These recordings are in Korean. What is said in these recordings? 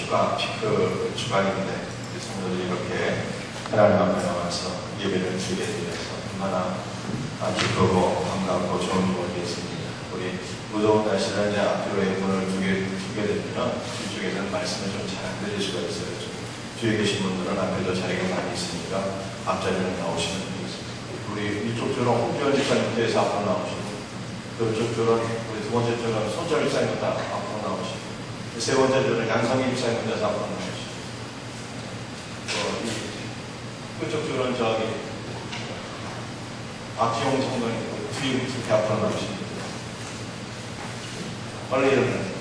피크 주간인데 성도들이 이렇게 하나님 앞에 나와서 예배를 드리게 되어서 얼마나 기쁘고 반갑고 좋은 일이 되겠습니다. 우리 무더운 날씨를 이제 앞뒤로의 문을 두게 되면 뒤쪽에서는 말씀을 좀 잘 안 들릴 수가 있어요. 뒤에 계신 분들은 앞에도 자리가 많이 있으니까 앞자리로 나오시면 되겠습니다. 우리 이쪽 줄은 홍지원 집사님께서 앞으로 나오시고, 그쪽 줄은 우리 두 번째 줄은 손철 집사님부터 앞으로 나오시고, 세 번째 줄은 양성희 집사님께서 앞으로 나오시고, 그쪽 줄은 저기 박지용 성도님 뒤에 앞으로 나오십니다. 빨리 일어나세요.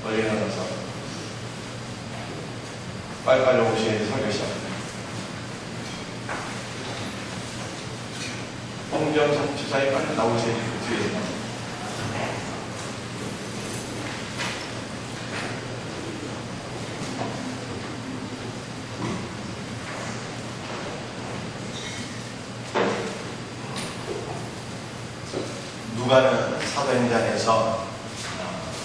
빨리 일어나서 빨리빨리 오셔야지 설교 시작합니다. 홍정성 집사님 빨리 나오셔야지 그 뒤에서. 누가는 사도행전에서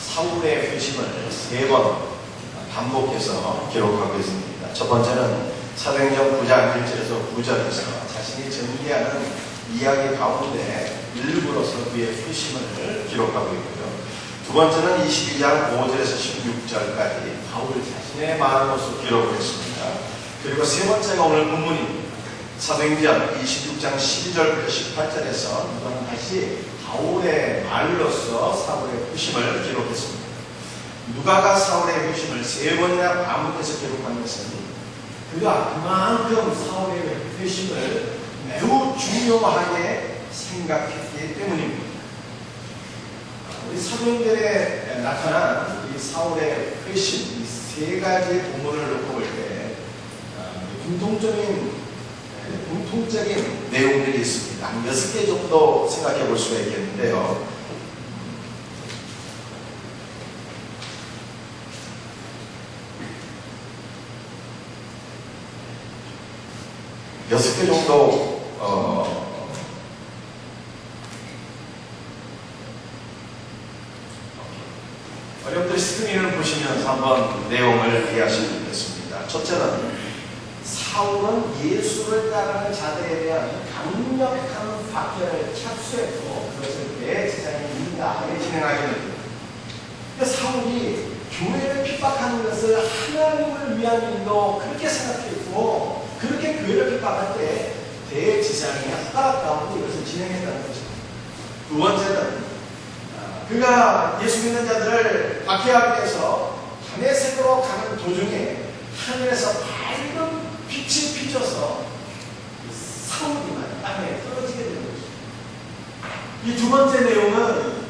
사울의 회심을 3번 반복해서 기록하고 있습니다. 첫 번째는 사도행전 9장 1절에서 9절에서 자신이 전개하는 이야기 가운데 일부로서 그의 회심을 기록하고 있고요. 두 번째는 22장 5절에서 16절까지 바울 자신의 말로서 기록을 했습니다. 그리고 세 번째가 오늘 본문입니다. 사도행전 26장 12절부터 18절에서 누가는 다시 바울의 말로서 사울의 회심을 기록했습니다. 누가가 사울의 회심을 3번이나 반복해서 기록한 것은 그가 그만큼 사울의 회심을 매우 중요하게 생각했기 때문입니다. 우리 사도행전에 나타난 이 사울의 회심, 이 3가지 본문을 놓고 볼 때 공통적인 내용들이 있습니다. 한 6개 정도 생각해 볼 수가 있겠는데요. 여섯 개 정도 여러분들 스크린을 보시면서 한번 내용을 이해하시면 되겠습니다. 첫째는 사울은 예수를 따르는 자들에 대한 강력한 박해를 착수했고 그것을 대제사장입니다 하게 진행하게 됩니다. 사울이 교회를 핍박하는 것을 하나님을 위한 일로 그렇게 생각했고 그렇게 교회를 핍박할 때 대제사장이 허락 가운데 이것을 진행했다는 거죠. 두 번째는 그가 예수 믿는 자들을 박해하기 위해서 다메섹으로 가는 도중에 하늘에서 밝은 빛이 비춰서 사울이만 땅에 떨어지게 되는 거죠. 이 두 번째 내용은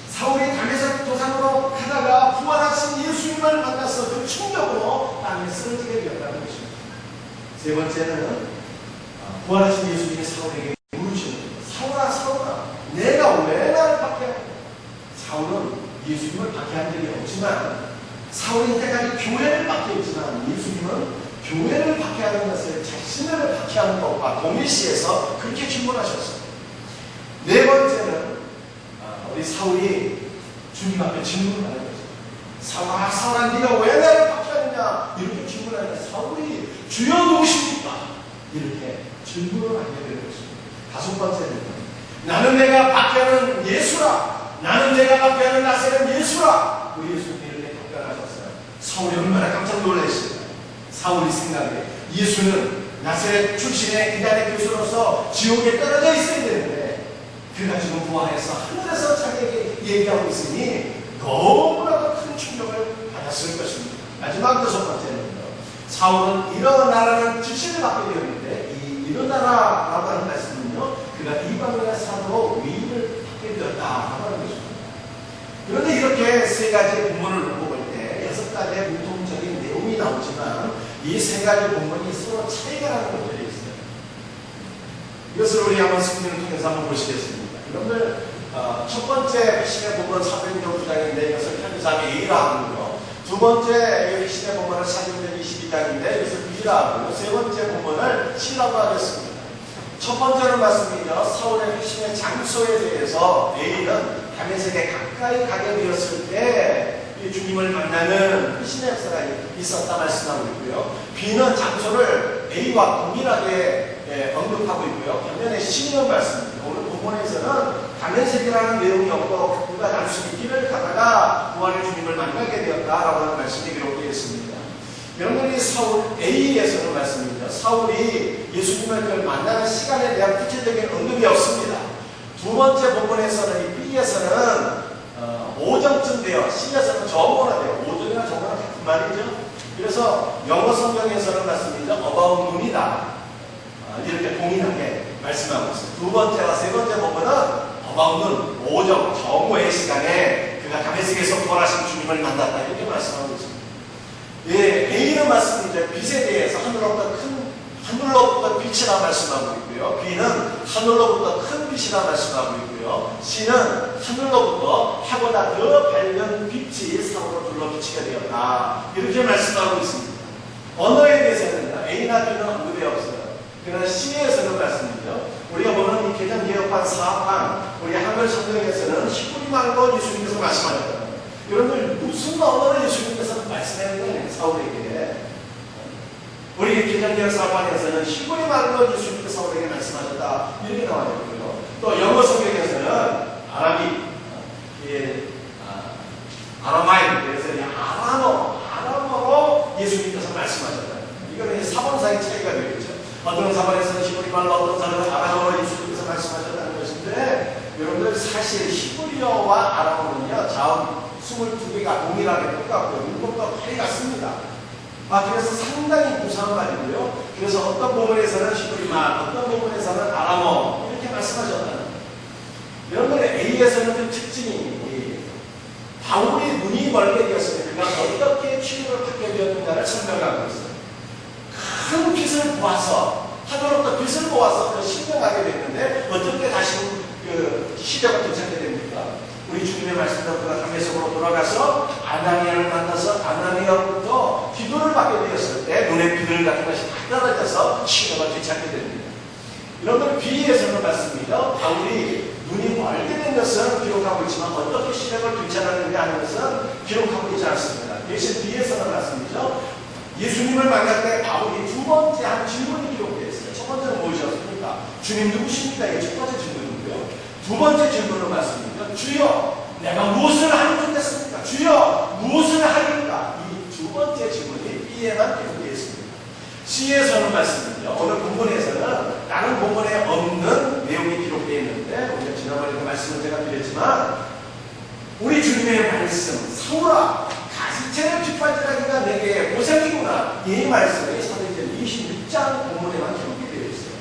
사울이 다메섹 도상으로 가다가 부활하신 예수님을 만나서 그 충격으로 땅에 쓰러지게 되었다는 것입니다. 세 번째는 부활하신 예수님이 사울에게 물으시는 거예요. 사울아, 내가 왜 나를 박해하냐? 사울은 예수님을 박해한 적이 없지만 사울이 이때까지 교회를 박해했지만 예수님은 교회를 박해하는 것을 자신을 박해하는 것과 동일시해서 그렇게 질문하셨습니다. 네 번째는 우리 사울이 주님 앞에 질문을 하는 거죠. 사울아, 네가 왜 나를 박해하느냐? 이렇게 질문하니까 사울이 주여 누구십니까? 이렇게 질문을 하게 되는 것입니다. 다섯 번째는 나는 내가 박해하는 예수라. 나는 내가 박해하는 나세는 예수라. 우리 예수님이 이렇게 답변하셨어요. 사울이 얼마나 깜짝 놀랐어요. 사울이 생각해 예수는 나사렛 출신의 기단의 교수로서 지옥에 떨어져 있어야 되는데 그가 지금 부활해서 하늘에서 자기에게 얘기하고 있으니 너무나도 큰 충격을 받았을 것입니다. 마지막 여섯 번째는요. 사울은 일어나라는 지시를 받게 되었는데 이 일어나라라고 하는 말씀은요. 그가 이방인의 사도로 위임을 받게 되었다라고 하는 것입니다. 그런데 이렇게 세 가지의 본문을 놓고 볼 때 6가지의 공통적인 내용이 나오지만 이 세 가지 본문이 서로 차이가 나는 것들이 있어요. 이것을 우리 한번 스크린을 통해서 한번 보시겠습니다. 여러분들 첫 번째 회심의 본문 사도행전 9장인데 이것을 편의상 A라 하고요. 두 번째 회심의 본문은 사도행전 22장인데 이것을 B라 하고요. 세 번째 본문을 C라고 하겠습니다. 첫 번째는 말씀이죠. 사울의 회심의 장소에 대해서 A는 다메섹에 가까이 가게 되었을 때 이 주님을 만나는 신의 역사가 있었다 말씀하고 있고요. B는 장소를 A와 동일하게 언급하고 있고요. 반면에 C는 말씀입니다. 오늘 본문에서는 가면색이라는 내용이 없고 그가 단순히 길을 가다가 부활의 주님을 만나게 되었다라고 하는 말씀이 기록되어 있습니다. 여러분이 사울 A에서는 말씀입니다. 사울이 예수님을 만나는 시간에 대한 구체적인 언급이 없습니다. 두 번째 본문에서는 이 B에서는 오정쯤 돼요. C에서는 저거나 돼요. 오정이나 저거나 같은 말이죠. 그래서 영어 성경에서는 말씀입니다. about 눈이다. 이렇게 동일하게 말씀하고 있어요. 두 번째와 세 번째 본문은 about 눈, 오정, 정오의 시간에 그가 다메섹에서 부활하신 주님을 만났다. 이렇게 말씀하고 있습니다. 예, A는 말씀이죠. 빛에 대해서 하늘로부터 빛이라 말씀하고 있고요. B는 하늘로부터 큰 빛이라 말씀하고 있고요. C는 하늘로부터 하보다 더 밝은 빛이 사울을 둘러 비치게 되었다. 이렇게 말씀하고 있습니다. 언어에 대해서는 A나 B는 언급이 없어요. 그러나 C에서는 말씀이죠. 우리가 보는 이 개정개혁판 사업판, 우리 한글 성경에서는 히브리말로 예수님께서 말씀하셨다. 여러분들 무슨 언어로 예수님께서 말씀하는 거예요? 사울에게. 우리 개정개혁 사업판에서는 히브리말로 예수님께서 사울에게 말씀하셨다. 이렇게 나와 있고요. 또 영어 성경에서는 아라마이, 그래서 아람어로 예수님께서 말씀하셨다. 이거는 사본상의 차이가 되겠죠. 어떤 사본에서는 히브리말로, 어떤 사본은 아람어로 예수님께서 말씀하셨다는 것인데, 여러분들 사실 히브리어와 아람어는요, 자음 22개가 동일하게 똑같고요. 문법도 거의 같습니다. 그래서 상당히 무사한 말이고요. 그래서 어떤 부분에서는 히브리말, 어떤 부분에서는 아람어 이렇게 말씀하셨다는 거예요. 여러분들 A에서는 그 특징이 바울이 눈이 멀게 되었으면 그가 어떻게 치유를 받게 되었는가를 설명하고 있어요. 큰 빛을 보아서, 하늘로부터 빛을 보아서 그 신명하게 됐는데 어떻게 다시 그 시대가 도착하게 됩니까? 우리 주님의 말씀대로 그가 다메섹으로 돌아가서 아나니아를 만나서 아나니아로부터 기도를 받게 되었을 때 눈에 비늘 같은 것이 다 떨어져서 시대가 되찾게 됩니다. 여러분 B에서는 말씀입니다. 바울이 눈이 멀게 된 것은 기록하고 있지만 어떻게 시력을 되찾았느냐 하는 것은 기록하고 있지 않습니다. 대신 B에서는 말씀이죠. 예수님을 만날 때 바울이 두 번째 한 질문이 기록되어 있어요. 첫 번째는 무엇이었습니까? 주님 누구십니까? 이게 첫 번째 질문이고요. 두 번째 질문은 말씀입니다. 주여, 내가 무엇을 하는 줄 됐습니까? 주여, 무엇을 하리까? 이 두 번째 질문이 B에만 기록되어 있습니다. C에서는 말씀입니다. 오늘 본문에서는 다른 본문에 없는 내용이 기록되어 있는데, 우리가 지난번에 그 말씀을 제가 드렸지만, 우리 주님의 말씀, 사울아, 가시체를 뒷받침하기가 내게 고생이구나. 이 말씀이 사도행전 26장 본문에만 기록이 되어 있어요.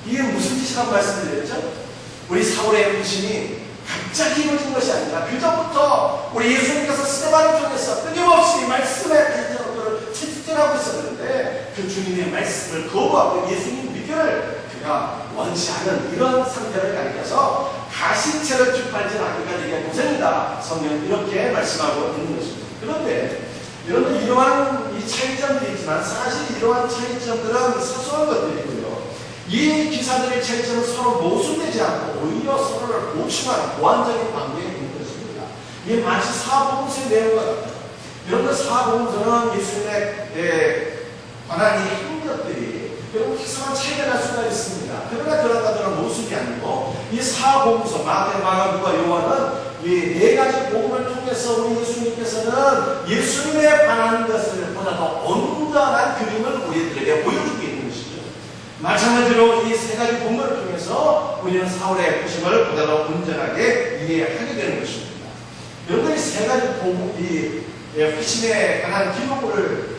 이게 무슨 뜻이라고 말씀드렸죠? 우리 사울의 부심이 갑자기 이루어진 것이 아니라 그 전부터 우리 예수님께서 스테반을 통해서 끊임없이 말씀의 가시체를 채찍질하고 있었는데 그 주님의 말씀을 거부하고 예수님 믿기를 그가 원치 않은 이런 상태를 가리켜서 가시체를 뒷발질하기가 되게 고생이다. 성경 이렇게 말씀하고 있는 것입니다. 그런데 여러분 이러한 이 차이점들이 있지만 사실 이러한 차이점들은 사소한 것들이고요. 이 기사들의 차이점은 서로 모순되지 않고 오히려 서로를 보충하는 보완적인 관계에 있는 것입니다. 이게 마치 사복음서의 내용과 같아요. 여러분 사복음서는 예수님의 관한 이 행적들이 여러분 이상한 차이가 날 수가 있습니다. 그러나 그런 것들은 모순이 아니고 이 사복음서 마태, 마가, 누가, 요한은 이 네 가지 복음을 통해서 우리 예수님께서는 예수님에 관한 것을 보다 더 온전한 그림을 우리들에게 보여주고 있는 것이죠. 마찬가지로 이 세 가지 복음을 통해서 우리는 사울의 부심을 보다 더 온전하게 이해하게 되는 것입니다. 여러분이 세 가지 복음, 이 부심에 관한 기록을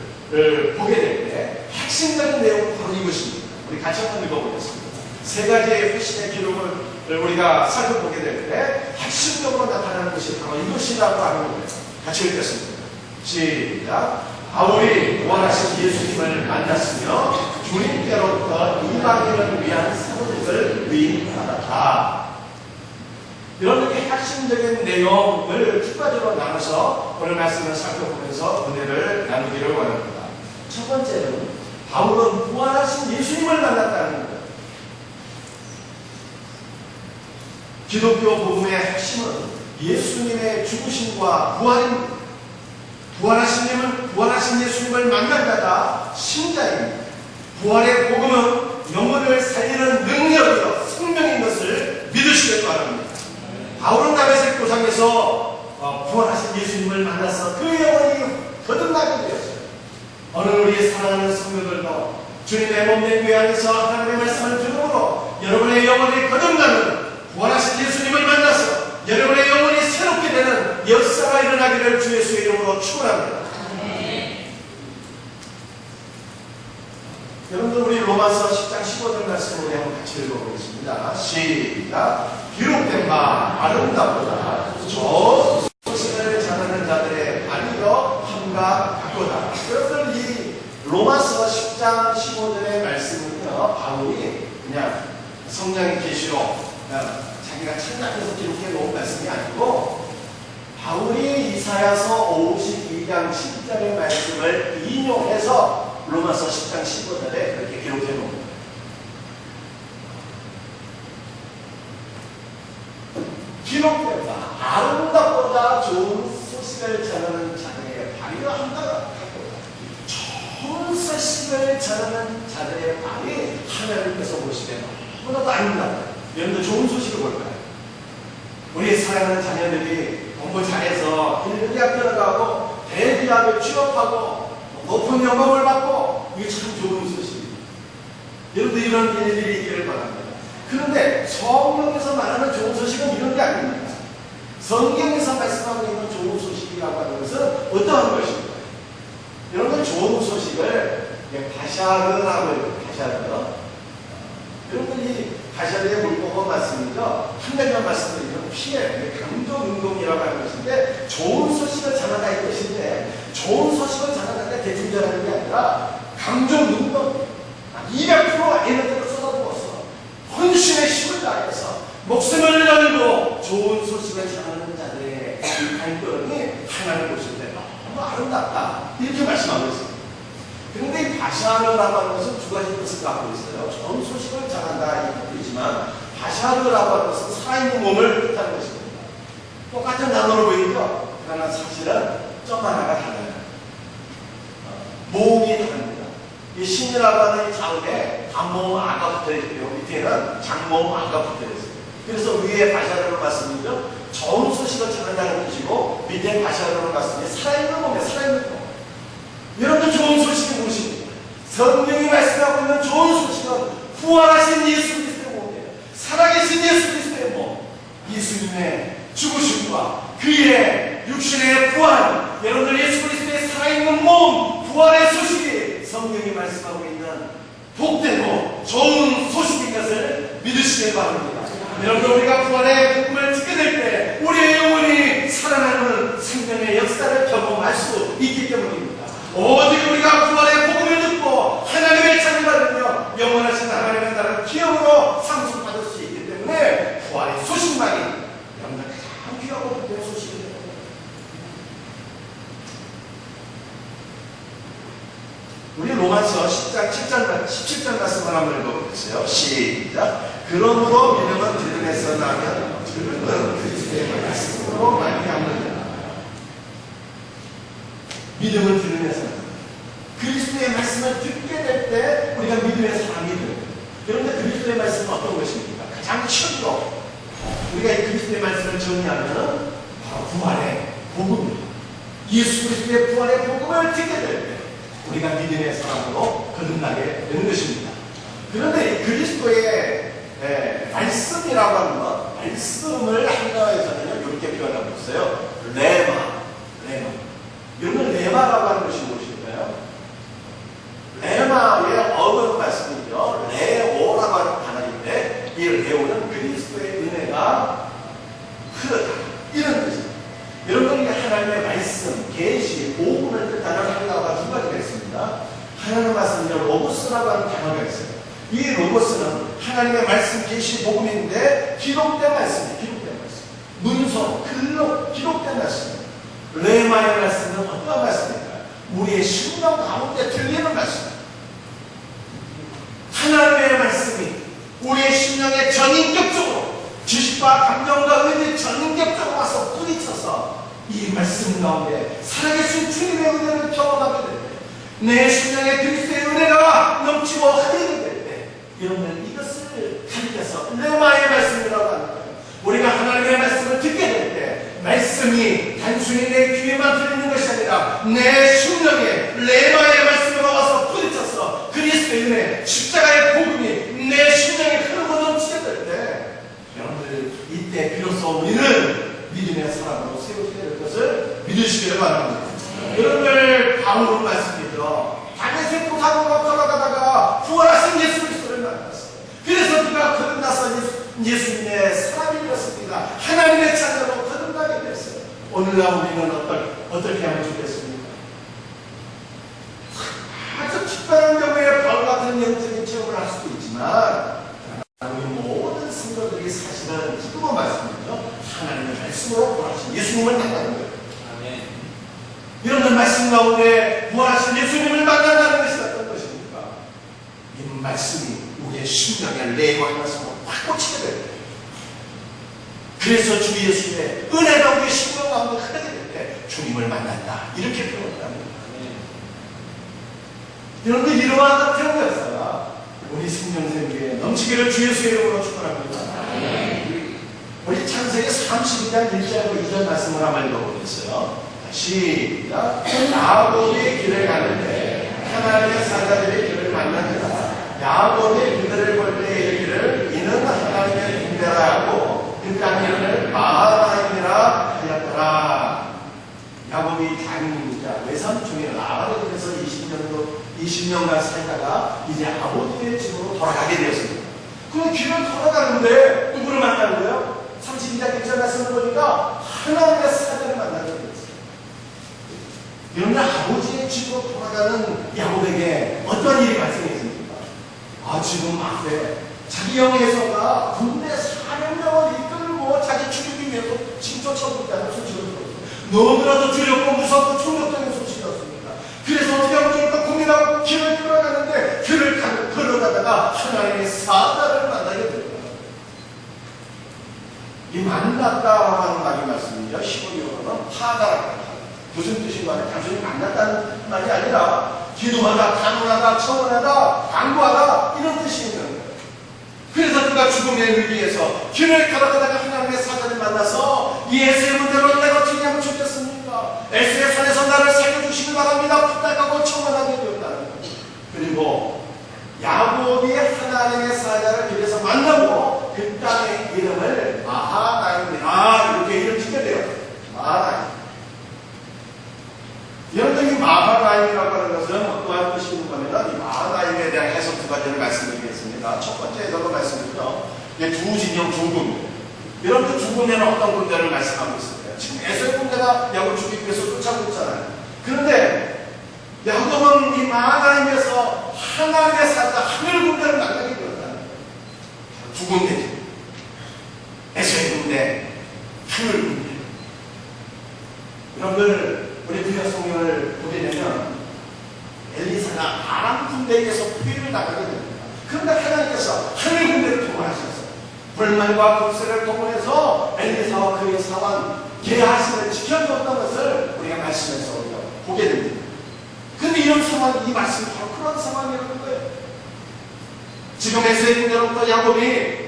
보게 될 때 핵심적인 내용은 바로 이것입니다. 우리 같이 한번 읽어보겠습니다. 세 가지의 회심의 기록을 우리가 살펴보게 될 때 핵심적으로 나타나는 것이 바로 이것이라고 하는 거예요. 같이 읽겠습니다. 시작. 바울이 부활하신 예수님을 만났으며 주님께로부터 이방인을 위한 사도직을 위임받았다. 이런 핵심적인 내용을 두 가지로 나눠서 오늘 말씀을 살펴보면서 은혜를 나누기를 원합니다. 첫 번째는 바울은 부활하신 예수님을 만났다는 거예요. 기독교 복음의 핵심은 예수님의 죽으심과 부활입니다. 부활하신 예수님을 만난 자가 신자입니다. 부활의 복음은 영혼을 살리는 능력이요 생명인 것을 믿으시길 바랍니다. 바울은 다메섹 도상에서 부활하신 예수님을 만나서 그 영혼이 거듭나게 되었어요. 어느 우리 사랑하는 성도들도 주님의 몸된 교회 안에서 하나님의 말씀을 들음으로 여러분의 영혼이 거듭나는 부활하신 예수님을 만나서 여러분의 영혼이 새롭게 되는 역사가 일어나기를 주 예수의 이름으로 축원합니다. 여러분들 우리 로마서 10장 15절 말씀을 우리 한번 같이 읽어보겠습니다. 시작. 기록된 바 아름답도다 좋은 소식을 전하는 자들의 발이여 함과 같도다. 여러분들 이 로마서 10장 15절의 말씀은요, 바울이 그냥 성령의 계시로 자기가 창작해서 기록해 놓은 말씀이 아니고 바울이 이사야서 52장 10절의 말씀을 인용해서 로마서 10장 15절에 그렇게 기록해 놓습니다. 기록된 바 아름답보다 좋은 소식을 전하는 자들의 발이 한다고 좋은 소식을 전하는 자들의 발이 하나님께서 보시되 너무나도 아름답다. 여러분들 좋은 소식을 볼까요? 우리 사랑하는 자녀들이 공부 잘해서 대학 들어가고 대기업에 취업하고 높은 연봉을 받고 이게 참 좋은 소식입니다. 여러분들 이런 일들이 있기를 바랍니다. 그런데 성경에서 말하는 좋은 소식은 이런 게 아닙니다. 성경에서 말씀하고 있는 좋은 소식이라고 하는 것은 어떠한 것입니까? 여러분 좋은 소식을 가샤르라고 해요. 가샤르. 여러분들이 가샤르의 물법은 맞습니다. 한 가지만 말씀드리면 피해, 강조 운동이라고 하는 것인데 좋은 소식을 전하다 이 것인데 좋은 소식을 전하는데 대충 전하는 게 아니라 강조 운동 200% 에너지를 쏟아부어서 헌신의 힘을 다해서 목숨을 걸고 좋은 소식을 전하는 자들의 이 발걸음이 하나님 보실 때 너무 아름답다 이렇게 말씀하고 있습니다. 그런데 이 바샤르라고 하는 것은 두 가지 뜻을 갖고 있어요. 좋은 소식을 전한다 이 뜻이지만 바샤르라고 하는 것은 살아있는 몸을 뜻하는 것입니다. 똑같은 단어로 보이죠? 그러나 사실은 점 하나가 달라요. 모음이 다릅니다. 이 신이라고 하는 이 자음에 단모음 아가 붙어있고요. 밑에는 장모음 아가 붙어있어요. 그래서 위에 바샤르로 말씀이죠. 좋은 소식을 전한다는 뜻이고 밑에 바샤르로 말씀이 살아있는 몸에 살아있는 몸. 여러분들 좋은 소식이 무엇입니까? 성경이 말씀하고 있는 좋은 소식은 부활하신 예수 그리스도의 몸이에요. 살아계신 예수 그리스도의 몸. 예수님의 죽으심과 그의 육신의 부활, 여러분들 예수 그리스도의 살아있는 몸, 부활의 소식이 성경이 말씀하고 있는 복되고 좋은 소식인 것을 믿으시길 바랍니다. 여러분 우리가 부활의 복음을 듣게 될 때 우리의 영혼이 살아나는 생명의 역사를 경험할 수 있기 때문입니다. 오직 우리가 부활의 복음을 듣고 하나님의 찬양받으며 영원하신 하나님의 나라를 기업으로 상속받을 수 있기 때문에 부활의 소식만이 여러분들 가장 귀하고 복된 소식입니다. 우리 로마서 10장 17절 말씀을 한번 읽어보겠어요. 시작. 그러므로 믿음은 들음에서 나면 들음은 그리스도의 말씀으로 말미암느니라. 믿음은 들음에서 나면 그리스도의 말씀을 듣게 될 때 우리가 믿음의 사람이 됩니다. 그런데 그리스도의 말씀은 어떤 것입니까? 가장 최고로 우리가 이 그리스도의 말씀을 정의하면 바로 부활의 복음입니다. 예수 그리스도의 부활의 복음을 듣게 될 때 우리가 믿음의 사람으로 거듭나게 되는 것입니다. 그런데 이 그리스도의 말씀이라고 하는 것, 말씀을 한가에서는 이렇게 표현하고 있어요. 레마. 여러분 레마라고 하는 것이 무엇일까요? 레마의 어근 말씀이죠. 레오라고 하는 단어인데 이 레오는 그리스도의 은혜가 흐르다 이런 뜻입니다. 여러분 하나님의 말씀, 계시, 복음을 뜻하는 한가가 두 가지가 있습니다. 하나님의 말씀은요 로고스라고 하는 단어가 있어요. 이 로고스는 하나님의 말씀, 계시, 복음인데 기록된 말씀이에요. 기록된 말씀. 문서, 글로 기록된 말씀이에요. 레마의 말씀은 어떤 말씀일까요? 우리의 심령 가운데 들리는 말씀. 하나님의 말씀이 우리의 심령에 전인격적으로 지식과 감정과 의지 전인격적으로 와서 뿌리쳐서 이 말씀 가운데 살아계신 주님의 은혜를 경험하게 될 때, 내 심령에 그리스도의 은혜가 넘치고 흐르게 될 때, 여러분 이것을 하나님께서 레마의 말씀이라고 하는 거예요. 우리가 하나님의 말씀을 듣게 될 때, 말씀이 단순히 내 귀에만 들리는 것이 아니라 내 심령에 레마의 말씀으로 와서 부딪혀서 그리스도의 은혜, 십자가의 복음이 내 심령에 흐르고 넘치게 될 때, 여러분들 이때 비로소 우리는 믿음의 사람으로 세워지게 될 것을 믿으시기를 바랍니다. 여러분들 바울은 말씀드려 다윗의 도상으로 걸어가다가 부활하신 예수 그리스도를 만났어요. 그래서 그가 거듭나서 예수님의 사람이 되었습니다. 하나님의 자녀로 거듭나게 됐어요. 오늘날 우리는 어떻게 하면 좋겠습니까? 아주 특별한 경우에 바울 같은 영적인 체험을 할 수도 있지만, 우리 모든 성도들이 사실은 지금은 말씀드리죠, 하나님의 말씀으로 부활하신 예수님을 만나는 거예요. 아멘. 여러분들 말씀 가운데 부활하신 예수님을 만난다는 것이 어떤 것입니까? 이 말씀이 우리의 심령에 내관해서 확 꽂히게 돼요. 그래서 주 예수의 은혜가 우리의 심령 가운데 흐르게 될 때 주님을 만난다, 이렇게 표현합니다. 여러분들 이러한 같은 역사가 우리 생명생교에 넘치기를 주 예수의 이름으로 축원합니다. 우리 창세기 32장 1절과 2절 말씀을 한번 읽어보겠어요. 시작. 야곱이 길을 가는데 하나님의 사자들이 그를 만나니라. 야곱이 그들을 볼 때 이르기를 이는 하나님의 군대라 하고 그 땅 이름을 마하나임이라 하였더라. 야곱이 장인이자 외삼촌이 라반에 대해서 20년간 살다가 이제 아버지의 집으로 돌아가게 되었습니다. 그 길을 걸어가는데 누구를 만나는 거예요? 32장 1절 말씀을 보니까 하나님의 사자를 만나게 되었어요. 여러분, 아버지의 집으로 돌아가는 야곱에게 어떤 일이 발생했습니까? 지금 앞에 자기 형에서가 군대 사령병을 이끌고 자기 죽이기 위해서 지금 쫓아오고 있다는 소식을 들었어요. 너무나도 두렵고 무섭고 충격적인 소식이었습니다. 그래서 어떻게 하면 좋을까 고민하고 길을 걸어가는데 길을 걸어가다가 하나님의 사자를 만나게 됩니다. 이 만났다라고 하는 말이 말씀이죠. 히브리어로는 하다라고 합니다. 무슨 뜻인가 하면 단순히 만났다는 말이 아니라 기도하다, 간구하다, 청원하다, 강구하다, 이런 뜻이 있는 거예요. 그래서 그가 죽음의 위기에서 길을 걸어가다가 하나님의 사자를 만나서 이 에스의 문제로 내가 어떻게 하면 좋겠습니까? 에스의 산에서 나를 살려주시기 바랍니다. 부탁하고 청원하게 되었다는 거예요. 그리고 야곱이 하나님의 사자를 길에서 만나고 그 땅의 이름을 마하나임이라 이렇게 이름 짓게 돼요. 마하나임. 여러분, 이 마하나임이라고 하는 것은 어떠한 뜻이 있는 거냐면, 이 마하나임에 대한 해석 두 가지를 말씀드리겠습니다. 첫 번째 해석을 말씀드리죠. 두 진영 두 군대. 여러분, 두 군대는 어떤 군대를 말씀하고 있을까요? 지금 에서의 군대가 야곱 죽이기 위해서 쫓아오고 있잖아요. 그런데 야곱은 이 마하나임에서 하나님의 사자 하늘 군대를 만나게 되었다는 거예요. 두 군대죠. 에서의 군대, 하늘 군대. 여러분들, 우리 구약 성경을 보게 되면 엘리사가 아람 군대에서 피해를 당하게 됩니다. 그런데 하나님께서 하늘 군대를 동원하셨어요. 불만과 불세를 동원해서 엘리사와 그의 사원 게하시를 지켜줬던 것을 우리가 말씀에서 우리가 보게 됩니다. 그런데 이런 상황, 이 말씀이 바로 그런 상황이라는 거예요. 지금 에스의 군대로부터 야곱이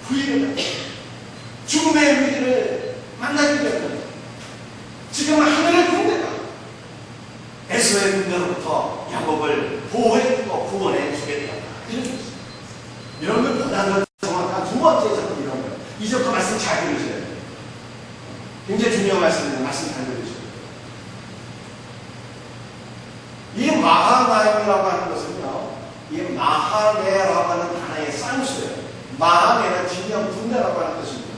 후일을 죽음의 위기를 만나게 되는, 지금 하늘의 군대가 에서의 군대로부터 야곱을 보호해주고 구원해주게 되었다. 이런 뜻입니다. 여러분보다 더 정확한 두 번째 해석은 이런 거예요. 이제부터 말씀 잘 들으셔야 돼요. 굉장히 중요한 말씀입니다. 말씀 잘 들으셔야 돼요. 이 마하나임이라고 하는 것은요, 이 마하네라고 하는 단어의 쌍수예요. 마하네는 진영 군대라고 하는 뜻입니다.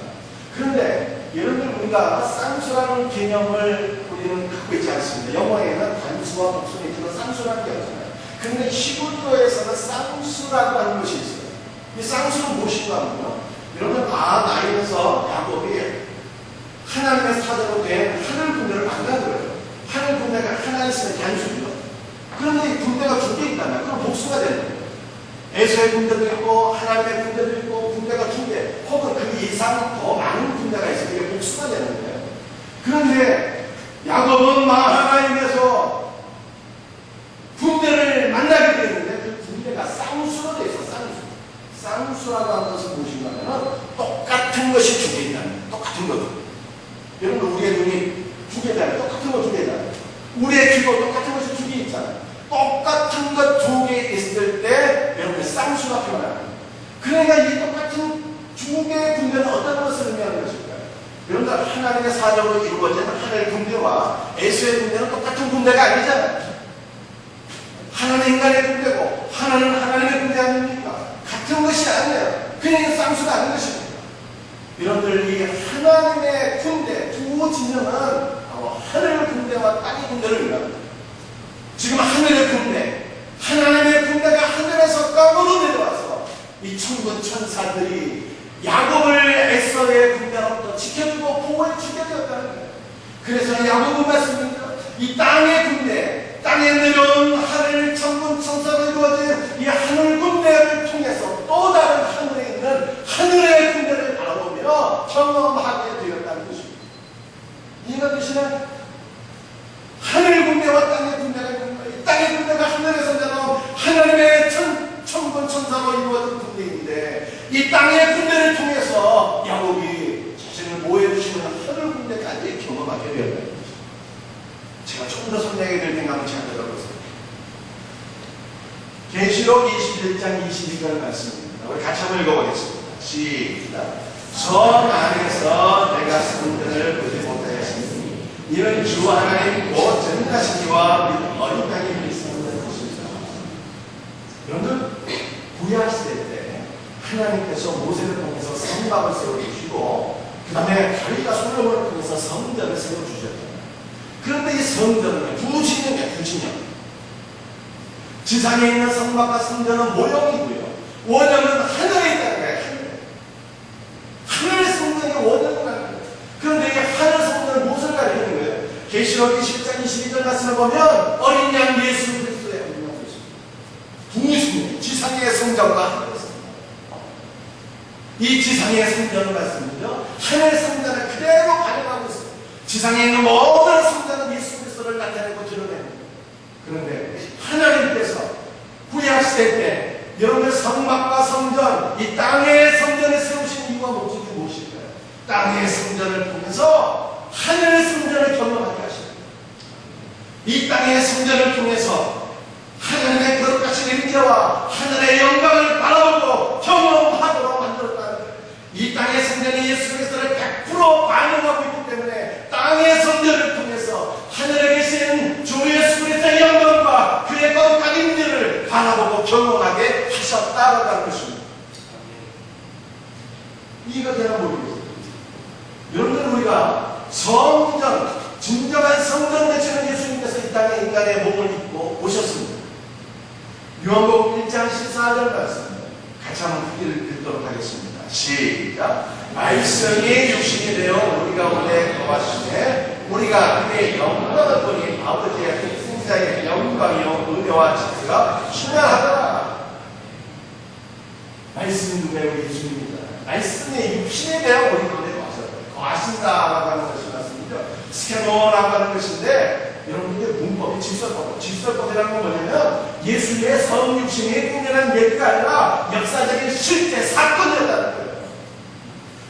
그런데 여러분들, 우리가 쌍수라는 개념을 우리는 갖고 있지 않습니다. 영어에는 단수와 복수가 있지만 쌍수라는 게 없잖아요. 그런데 히브리어에서는 쌍수라고 하는 것이 있어요. 이 쌍수는 무엇인가 하면요, 여러분, 마하나임에서 야곱이 하나님의 사자로 된 하늘 군대를 만난 거예요. 하늘 군대가 하나 있으면 단수죠. 그런데 이 군대가 두 개 있다면 그럼 복수가 되는 거예요. 에서의 군대도 있고 하나님의 군대도 있고 군대가 두 개, 혹은 그 이상 더 많은 군대가 있어요. 이게 백수가 되는 거예요. 그런데 야곱은 마하나임에서 군대를 만나게 되는데 그 군대가 쌍수로 되어 있어. 쌍수라고 하는 것은 무엇인가면 똑같은 것이 두 개 있다는 거예요. 똑같은 것. 여러분 우리의 눈이 두 개잖아요. 똑같은 거 두 개잖아요. 우리의 귀도 똑같은 것이 두 개 있잖아요. 똑같은 것 두 개 있을 때 여러분의 쌍수가 표현합니다. 그러니까 이 똑같은 두 개의 군대는 어떤 것을 의미하는 것일까요? 여러분들 하나님의 사정으로 이루어진 하늘의 군대와 에서의 군대는 똑같은 군대가 아니잖아요. 하나는 인간의 군대고 하나는 하나님의 군대 아닙니까? 같은 것이 아니에요. 그냥 쌍수가 아닌 것입니다. 여러분들 이 하나님의 군대 두 진영은 바로 하늘의 군대와 땅의 군대를 의미합니다. 지금 하늘의 군대, 하나님의 군대가 하늘에서 땅으로 내려와서 이 천군 천사들이 야곱을 에서의 군대로부터 지켜주고 보호해주게 되었다는 거예요. 그래서 야곱은 말씀입니다. 이 땅의 군대, 땅에 내려온 하늘 천군 천사로 이루어진 이 하늘 군대를 통해서 또 다른 하늘에 있는 하늘의 군대를 바라보며 경험하게 되었다는 것입니다. 이해가 되시나요? 하늘 군대와 땅의 군대가 있는 거예요. 땅의 군대가 하늘에서 내려온 하나님의 천군 천사로 이루어진 군대인데 이 땅의 군대를 통해서 야곱이 자신을 보호해주시는 하늘 군대까지 경험하게 되었다는 것입니다. 제가 조금 더 설명해 드릴 생각은 잘 들어보세요. 계시록 21장 22절 말씀입니다. 우리 같이 한번 읽어보겠습니다. 시작. 성 안에서 내가 성전을 보지 못하였으니 이는 주 하나님 곧 전능하시니와 어린 땅에 있는 것입니다. 여러분 구약시대 때 하나님께서 모세를 통해서 성막을 세워주시고 그 다음에 다윗과 솔로몬을 통해서 성전을 세워주셨잖아요. 그런데 이 성전은 두 진영이에요. 두 진영. 지상에 있는 성막과 성전은 모형이고요. 원형은 하늘에 있다는 거예요. 하늘 성전이 원형을 가리는 거예요. 그런데 이 하늘 성전은 무엇을 가리는 거예요? 계시록 20장 22절 말씀을 보면 어린 양 예수 그리스도의 영광이 있습니다. 두 진영. 지상의 성전과 하늘의 성전. 이 지상의 성전을 말씀은요. 하늘 성전을 그대로 반영하고 있습니다. 지상에 있는 모든 성전은 예수 그리스도를 나타내고 드러냅니다. 그런데 하나님께서 구약시대 때 여러분의 성막과 성전, 이 땅의 성전을 세우신 이유와 목적이 무엇일까요? 땅의 성전을 통해서 하늘의 성전을 경험하게 하십니다. 이 땅의 성전을 통해서 하나님의 거룩하신 임재와 하늘의 영광을 바라보고 경험하도록 만들었다는 거예요. 이 땅의 성전이 예수 그리스도를 100% 반영하고 있기 때문에 땅의 성전을 통해서 하늘에 계신 주 예수 그리스도의 영광과 그의 거룩한 임재를 바라보고 경험하게 하셨다라는 것입니다. 이해가 되나 모르겠어요. 여러분들 우리가 성전, 진정한 성전 되시는 예수님께서 이 땅에 인간의 몸을 입고 오셨습니다. 요한복음 1장 14절 말씀 같이 한번 읽도록 하겠습니다. 시작. 말씀이 육신이 되어 우리 가운데 거하시되 우리가 그의 영광을 보니 아버지의 독생자의 영광이요 은혜와 질서가 충만하더라. 말씀이 누구예요? 우리 예수님입니다. 말씀이 육신이 되어 우리 가운데 거하신다라고 하는 것이 말씀이죠. 스케노라고 하는 것인데 여러분들의 문법이 질서법. 질서법이라는 건 뭐냐면 예수님의 성육신이 공연한 얘기가 아니라 역사적인 실제 사건이었다는 거예요.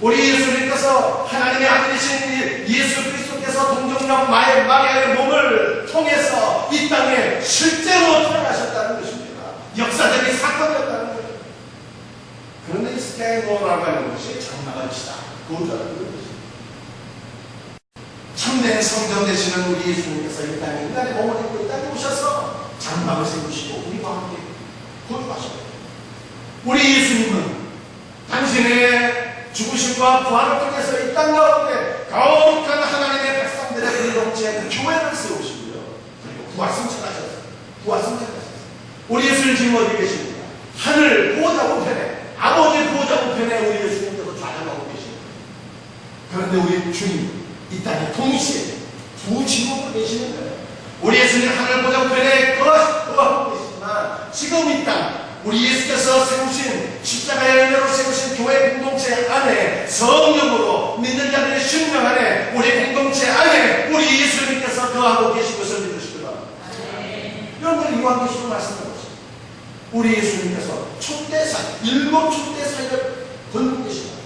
우리 예수님께서 하나님의 아들이신 예수 그리스도께서 동정녀 마리아의 몸을 통해서 이 땅에 실제로 태어나셨다는 것입니다. 역사적인 사건이었다는 거예요. 그런데 이 스케노라고 하는 것이 장막을 치다. 그거라는 것입니다. 참된 성전 되시는 우리 예수님께서 이 땅에 인간의 몸을 입고 이 땅에 오셔서 장막을 세우시고 우리와 함께 거주하십니다. 우리 예수님은 당신의 죽으심과 부활을 통해서 이 땅 가운데 거룩한 하나님의 백성들의 공동체 그 교회를 세우시고요. 그리고 부활승천하셨어요. 부활승천하셨어요. 우리 예수님 지금 어디 계십니까? 하늘 보호자 우편에 아버지 보호자 우편에 우리 예수님께서 좌정하고 계십니다. 그런데 우리 주님 이 땅에 동시에 두 지목으로 계시는 거예요. 우리 예수님 하늘 보좌 우편에 거하고 계시지만 지금 이 땅 우리 예수께서 세우신 십자가의 열매로 세우신 교회 공동체 안에 성령으로 믿는 자들의 심령 안에 우리 공동체 안에 우리 예수님께서 거하고 계신 것을 믿으시기 바랍니다. 여러분들 요한계시록 말씀하셨습니다. 우리 예수님께서 촛대사, 7 촛대사를 건너고 계십니다.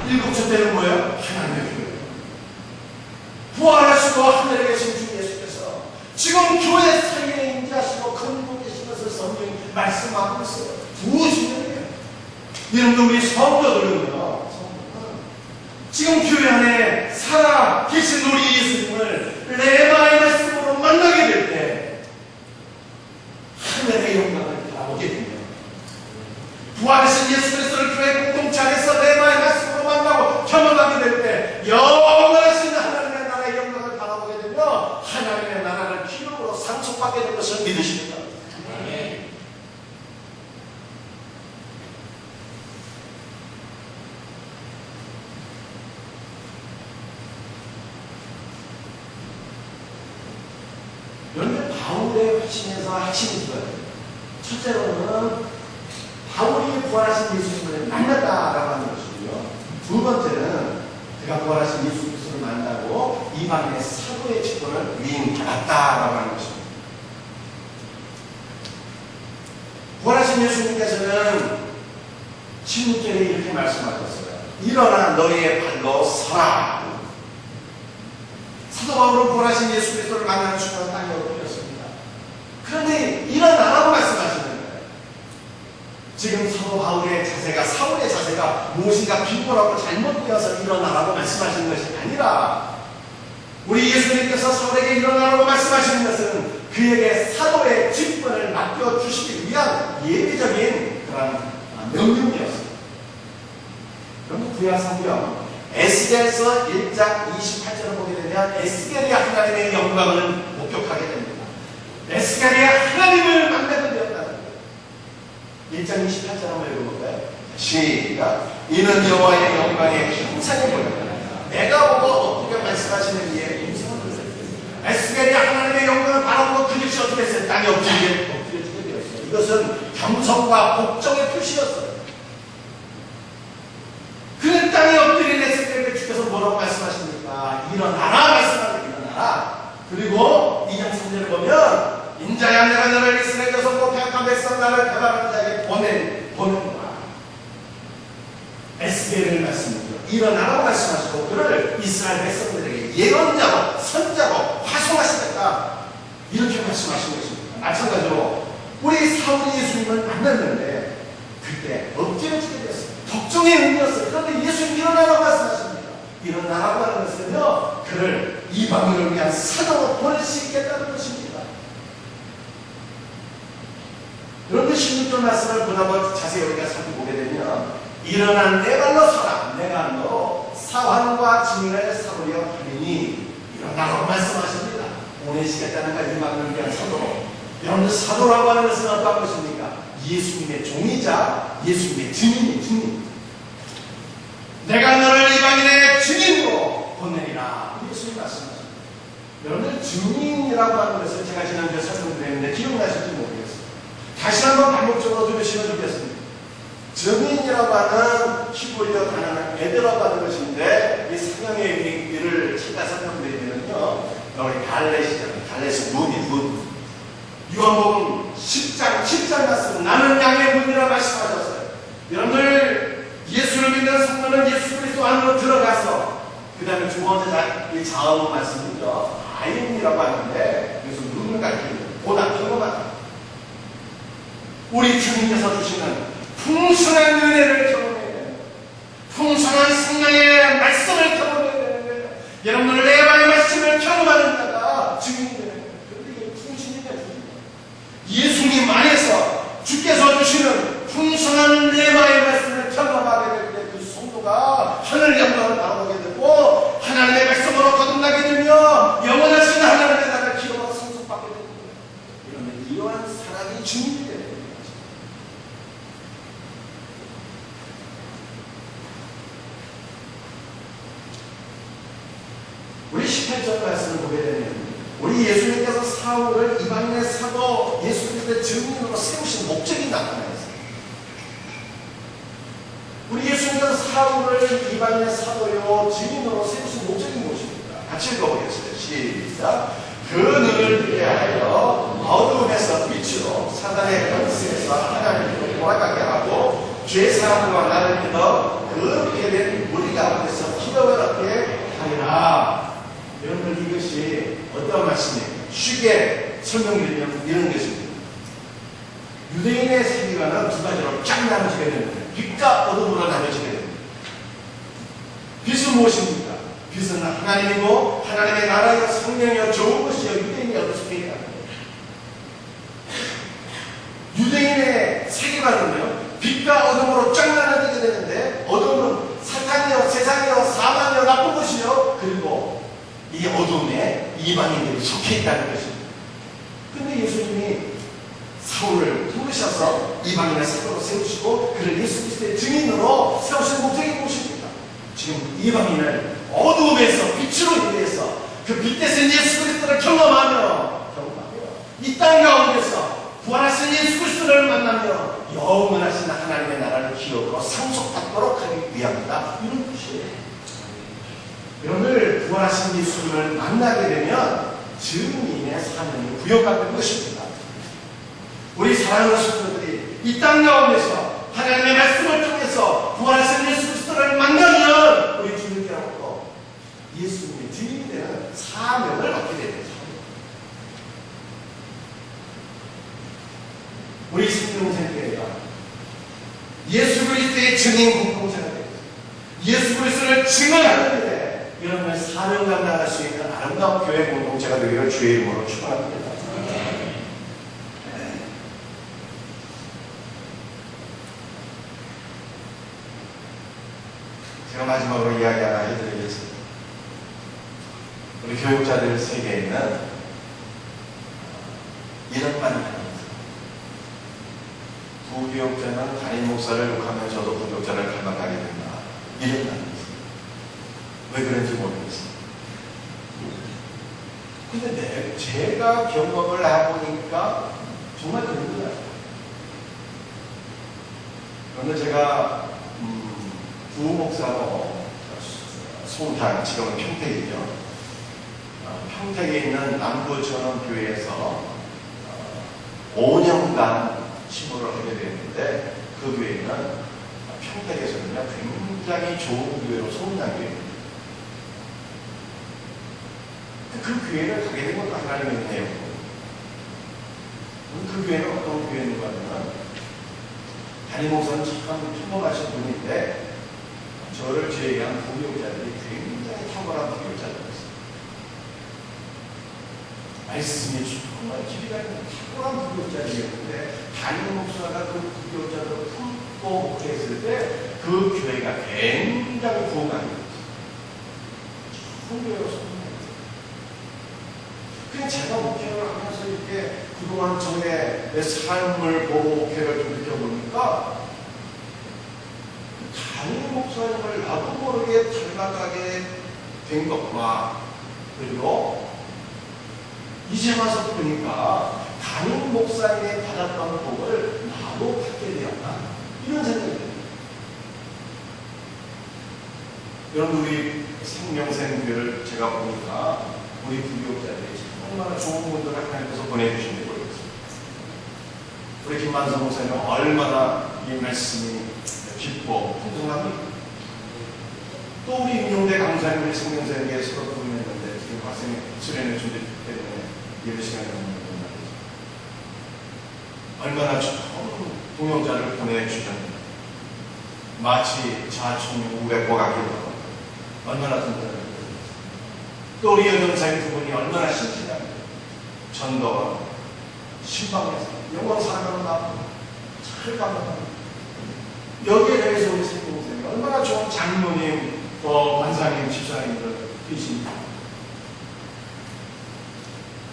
7 촛대는 뭐예요? 하나님의 교회. 부활하시고 하늘에 계신 주 예수께서 지금 교회 사이에 임재하시고 건너고 계신 것을 성경이 말씀하고 있어요. 두 주년이에요. 여러분들 우리 성도들은요, 지금 교회 안에 살아 계신 우리 예수님을 레마의 말씀으로 만나게 될 때 하늘의 영광을 바라보게 됩니다. 부활하신 예수 그리스도를 교회 공동체 안에서 레마의 말씀으로 만나고 경험하게 될 때 영원하신 하나님의 나라의 영광을 바라보게 되며 하나님의 나라를 기록으로 상속받게 될 것을 믿으십니다. 여러분 바울의 핵심에서 핵심이 있어요. 첫째로는 바울이 부활하신 예수님을 만났다라고 하는 것이고요. 두 번째는 그가 부활하신 예수 그리스도를 만나고 이방인의 사도의 직분을 위임받았다라고 하는 것입니다. 부활하신 예수님께서는 16절에 이렇게 말씀하셨어요. 일어나 너희의 발로 서라. 사도 바울은 부활하신 예수 그리스도를 만나는 순간 땅에 엎드렸습니다. 그런데 일어나라고 말씀하시는 거예요. 지금 사도 바울의 자세가, 사울의 자세가 무엇인가 비굴하고 잘못되어서 일어나라고 말씀하시는 것이 아니라 우리 예수님께서 사울에게 일어나라고 말씀하시는 것은 그에게 사도의 직분을 맡겨주시기 위한 예비적인 그런 명령이었습니다. 그럼 구약 성경 에스겔서 1장 28절을 보게 되면 에스겔이 하나님의 영광을 목격하게 됩니다. 에스겔이 하나님을 만나게 되었다는 거예요. 1장 28절 한번 읽어볼까요? 시작. 이는 여호와의 영광의 형상이 보였다. 내가 보고 어떻게 말씀하시는 이의 음성을 들었어요. 에스겔이 하나님의 영광을 바라보고 그 즉시 어떻게 했어요? 땅에 엎드려지게 되었어요. 이것은 겸손과 복종의 표시였어요. 그는 땅에 엎드린 에스겔에게 주께서 뭐라고 말씀하십니까? 일어나라 말씀하는 일어나라. 그리고 2장 3절을 보면 인자야 내가 너를 이스라엘 자손과 peac한 백성 나를 배반하는 자에게 보낸다. 에스겔을 말씀드려 일어나라고 말씀하시고 그를 이스라엘 백성들에게 예언자로 선자로 화송하시겠다 이렇게 말씀하신 것입니다. 마찬가지로 우리 사울이 예수님을 만났는데 그때 엎드려지게 됐어요. 덕종의 의미였어요. 그런데 예수님 일어나라고 말씀하십니다. 일어나라고 하는 것은요, 그를 이방인을 위한 사도로 보낼 수 있겠다는 것입니다. 그런데 16절 말씀을 보다 자세히 우리가 살펴보게 되면 일어난 내 발로 서라. 내가 너 사환과 증인을 사로려 하리니 일어나라고 말씀하십니다. 보내시겠다는 것 이방인을 위한 사도로. 여러분들 사도라고 하는 것은 어떤 것입니까? 예수님의 종이자 예수님의 증인. 내가 너를 이방인의 증인으로 보내리라. 예수님 말씀하십니다. 여러분들 증인이라고 하는 것을 제가 지난주에 설명드렸는데 기억나실지 모르겠습니다. 다시 한번 반복적으로 들으시면 좋겠습니다. 증인이라고 하는 히브리어 단어는 에드라고 하는 것인데 이 성경의 의미를 제가 설명드리면요, 우리 갈렛의 문이 요한복음 10장 말씀 나는 양의 문이라 말씀하셨어요. 여러분들 예수를 믿는 성도는 예수 그리스도 안으로 들어가서 그 다음에 두 번째 자음 말씀이죠. 아임이라고 하는데 그래서 눈을 가리키는 보다 경험하다. 우리 주님께서 주시는 풍성한 은혜를 경험해야 돼요. 풍성한 성령의 말씀을 경험해야 되는 거예요. 여러분들 레바의 말씀을 경험하는 자가 증인이 되는 거예요. 그런데 이게 풍신이냐 예수님 안에서 주께서 주시는 풍성한 레바의 말씀을 경험하게 될 때 그 성도가 하늘 영광을 바라보게 되고 하나님의 백성으로 거듭나게 되며 영원하신 하나님의 나라를 기록하고 상속받게 됩니다. 이러면 이러한 사랑이 증인이 되는 거예요. 우리 18절 말씀을 보게 되면 우리 예수님께서 사울을 이방인의 사도 예수 그리스도의 증인으로 세우신 목적이 나타나있어요. 우리 예수님께서 사울을 이방인의 사도요 증인으로 세우신 목적이 무엇입니까? 같이 읽어보겠습니다. 시작. 그 눈을 위하여 어두움에서 빛으로 사단의 권세에서 하나님으로 돌아가게 하고 죄 사함과 나를 믿어 그렇게 된 우리 가운데서 기업을 얻게 하리라. 여러분, 이것이 어떤 말씀입니까? 쉽게 설명드리면 이런 것입니다. 유대인의 세계관은 두 가지로 쫙 나눠지게 됩니다. 빛과 어둠으로 나눠지게 됩니다. 빛은 무엇입니까? 빛은 하나님이고 하나님의 나라여 성령이여 좋은 것이여 유대인이 어떻게 합니다. 유대인의 세계관은요, 빛과 어둠으로 쫙 나눠지게 되는데, 어둠은 사탄이요, 세상이요, 사망이요, 나쁜 것이요, 그리고 이 어둠에 이방인들이 속해 있다는 것입니다. 근데 예수님이 사울을 부르셔서 이방인의 사도로 세우시고 그를 예수 그리스도의 증인으로 세우신 목적이 무엇입니까? 지금 이방인을 어두움에서 빛으로 인도해서 그 빛에서 예수 그리스도를 경험하며 이 땅 가운데서 부활하신 예수 그리스도를 만나며 영원하신 하나님의 나라를 기업으로 상속받도록 하기 위함이다. 이런 뜻이에요. 여러분들 부활하신 예수님을 만나게 되면 증인의 사명이 부여받는 것입니다. 우리 사랑하는 성도들이 이 땅 가운데서 하나님의 말씀을 통해서 부활하신 예수 그리스도를 만나면 우리 주님께로부터 예수님의 증인이 되는 사명을 받게 됩니다. 우리 생명생교회가 예수 그리스도의 증인 공동체가 됩니다. 예수 그리스도를 증언하는 일에 여러분의 사명 감당할 수 있는 아름다운 교회 공동체가 되기를 주의 이름으로 축원합니다. 제가 마지막으로 이야기 하나 해드리겠습니다. 우리 교육자들 세계에는 이런 말이 있습니다. 부교육자는 담임 목사를 욕하면 저도 부교육자를 닮아가게 된다. 이런 말이 있습니다. 왜 그런지 모르겠어요. 근데 제가 경험을 해보니까 정말 그런 것 같아요. 그런데 제가 부목사로 송탄, 지금은 평택이죠. 평택에 있는 남부전원교회에서 5년간 신부를 하게 되었는데 그 교회는 평택에서는요 굉장히 좋은 교회로 소문난 교회입니다. 그 교회를 가게 된 것도 하나님의 은혜였고, 그 교회는 어떤 교회인가 하면 담임 목사는 참 평범하신 분인데 저를 제외한 부교육자들이 굉장히 탁월한 부교육자들이었어요. 말씀이 정말 깊이가 있는 탁월한 부교육자들이었는데 담임 목사가 그 부교육자들을 품고 목회했을 때 그 교회가 굉장히 부흥하게 됐어요. 좋은 교회로서 그냥 제가 목회를 하면서 이렇게 그동안 저의 내 삶을 보고 목회를 좀 느껴보니까 담임 목사님을 나도 모르게 닮아가게 된 것과 그리고 이제 와서 보니까 담임 목사님이 받았던 복을 나도 받게 되었다. 이런 생각이 듭니다. 여러분, 우리 생명생교회를 제가 보니까 우리 부교육자들이 얼마나 좋은 분들을 하나님께서 보내주신지 모르겠습니다. 우리 김만성 목사님은 얼마나 이 말씀이 깊고 풍성합니까? 또 우리 임용대 강사님 우리 생명생교회에서도 부임했는데 지금 학생이 수련회 준비 때문에 예배 시간이 없는 말이죠. 얼마나 좋은 동역자를 보내주셨는데 마치 자충 우백과 같기도 하고 얼마나 든든합니까? 또 우리 여전사님 두 분이 얼마나 신실합니까? 전도와 신방에서 영원 사랑하는 마음 잘 감당합니다. 여기에 대해서 우리 생명생이 얼마나 좋은 장로님, 관사님, 집사님들 계십니까?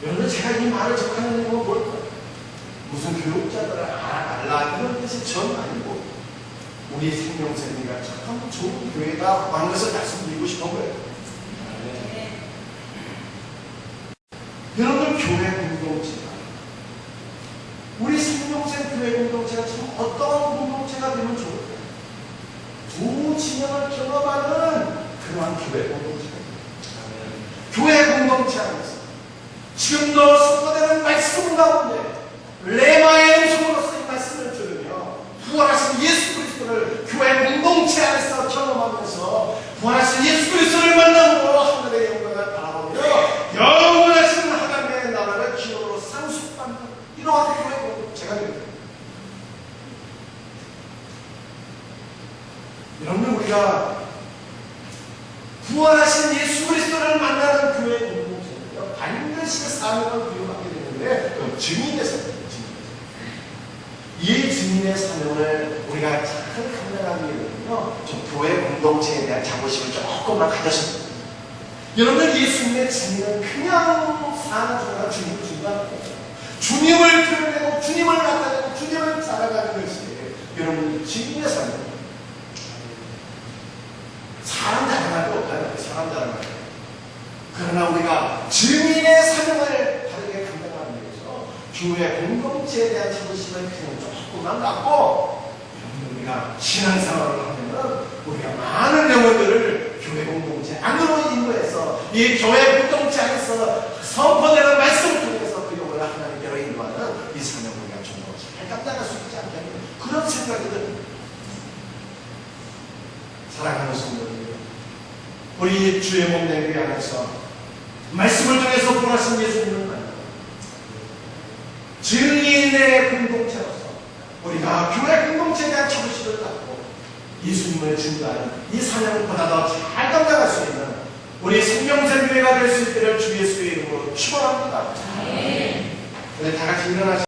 여러분, 제가 이 말을 접하는 이유는 뭘까요? 무슨 교육자들을 알라 이런 뜻이 전 아니고 우리 생명생이가 참 좋은 교회다 하는 것을 말씀드리고 싶은 거예요. 그런 교회 공동체가, 우리 생명생 교회 공동체가 지금 어떤 공동체가 되면 좋을까? 두 진영을 경험하는 그러한 교회 공동체가 됩니다. 교회 공동체 안에서 지금도 선포되는 말씀 가운데 레마의 음성으로서 이 말씀을 들으며 부활하신 예수 그리스도를 교회 공동체 안에서 경험하면서 부활하신 예수 그리스도를 만남으로 하늘의 영광을 바라보며 영원하신 하나님의 나라를 기업으로 상속받는 이러한 교회 공동체가 됩니다. 여러분, 우리가 부활하신 예수 그리스도를 만나는 교회 공동체는요, 반드시 사명을 부여하게 되는데, 그 증인의 사명입니다. 이 증인의 사명을 우리가 잘 감당하기 위해서는요, 좀 교회 공동체에 대한 자부심을 조금만 가졌으면 합니다. 여러분들, 예수님의 증인은 그냥 사는 사람 주님을 증거하는 거예요. 주님을 드러내고 주님을 나타내고 주님을 살아가는 것이 여러분 증인의 사명입니다. 사람 자랑할 거 없잖아요. 사람 자랑할 거. 그러나 우리가 증인의 사명을 다르게 감당하기 위해서 교회 공동체에 대한 자부심을 그냥 조금만 갖고 우리가 신앙생활을 하면은 우리가 많은 영혼들을 교회 공동체 안으로 인도해서 이 교회 공동체 안에서 선포되는 말씀을 통해서 그 영혼을 하나님께로 인도하는 이 사명을 우리가 좀 더 잘 감당할 수 있지 않겠냐, 그런 생각이 듭니다. 사랑하는 성도들, 우리 주의 몸 된 교회 안에서 말씀을 통해서 부활하신 예수님을 만나고 증인의 공동체로서 우리가 교회 공동체에 대한 자부심을 갖고 예수님을 증거하는 이 사명보다 더 잘 감당할 수 있는 우리 생명샘교회가 될 수 있기를 주 예수의 이름으로 축원합니다. 우리 다 같이 일어나시